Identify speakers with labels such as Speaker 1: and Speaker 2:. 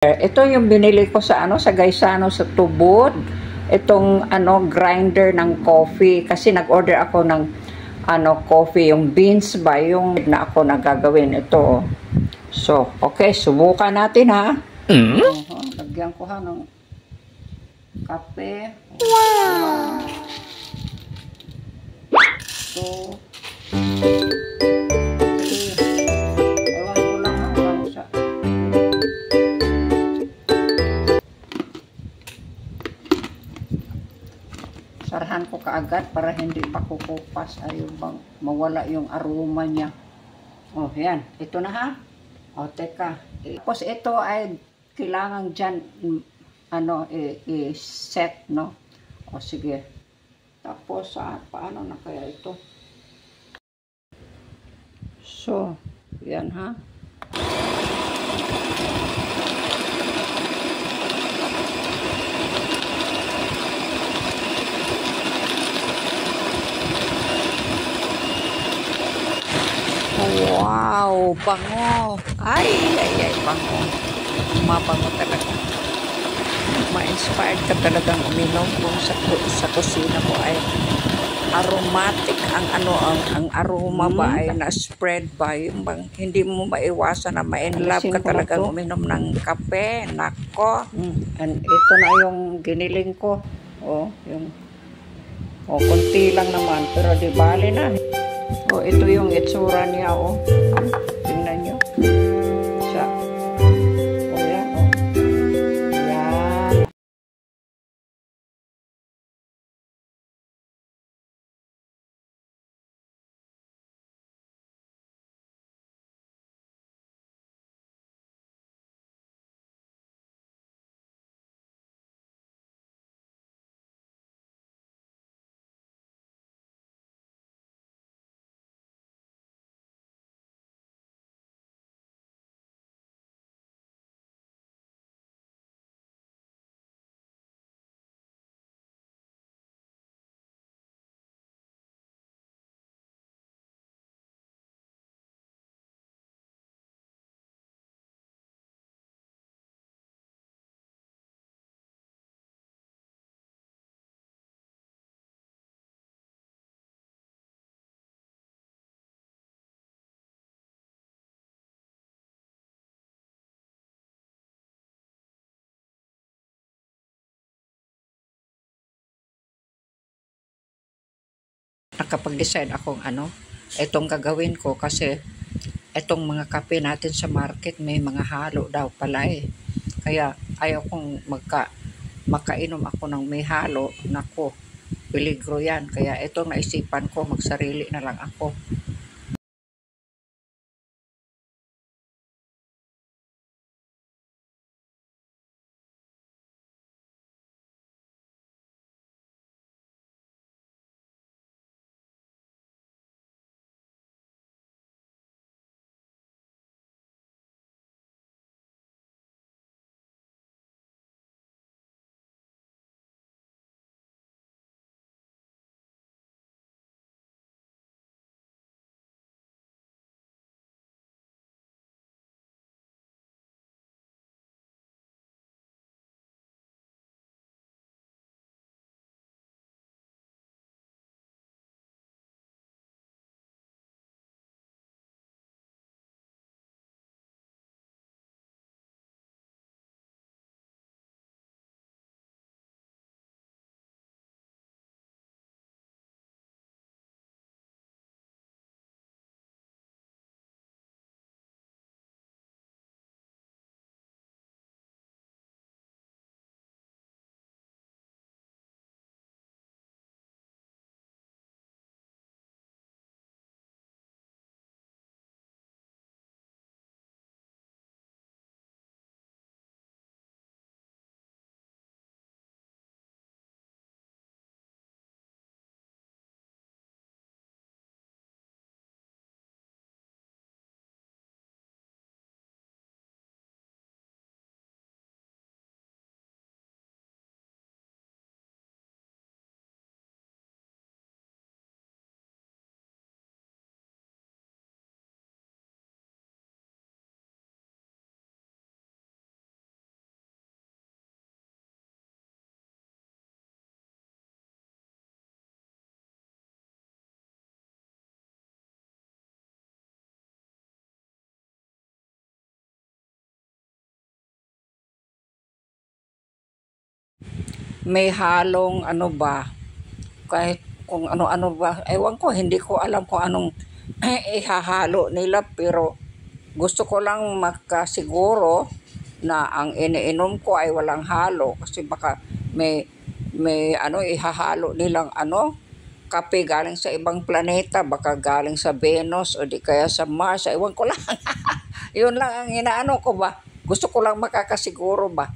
Speaker 1: Ito yung binili ko sa sa Gaisano sa Tubod. Itong grinder ng coffee kasi nag-order ako ng coffee, yung beans ba yung na ako nagagawin ito. So, okay, subukan natin ha. Lagyan ko ha ng kape. Wow. So, sarahan ko kaagad para hindi pa kukupas. Ayaw bang mawala yung aroma niya. Oh, yan. Ito na ha. Oh, teka. Tapos ito ay kailangan dyan i-set, no? O, sige. Tapos, paano na kaya ito? So, yan ha. Wow, bango. Ay, bango. Mabango talaga. Ma-inspired ka talagang uminom kung sa kusina mo ay aromatic ang aroma ba ay na-spread ba yung bang hindi mo maiwasan na ma-inlove ka talagang uminom ng kape. Nako. And ito na yung giniling ko. Konti lang naman pero di bali na. Ito yung itsura niya, tingnan nyo. Yan, Yan. Nakapag-decide akong itong gagawin ko kasi itong mga kape natin sa market may mga halo daw pala eh. Kaya ayaw kong makainom ako ng may halo. Nako, peligro yan. Kaya itong naisipan ko, magsarili na lang ako. may halong ano ba, kahit kung ano-ano ba, ewan ko, hindi ko alam kung anong ihahalo nila, pero gusto ko lang makasiguro na ang iniinom ko ay walang halo kasi baka may ihahalo nilang kape galing sa ibang planeta, baka galing sa Venus o di kaya sa Mars, ewan ko lang. Yun lang ang inaano ko ba. Gusto ko lang makakasiguro ba.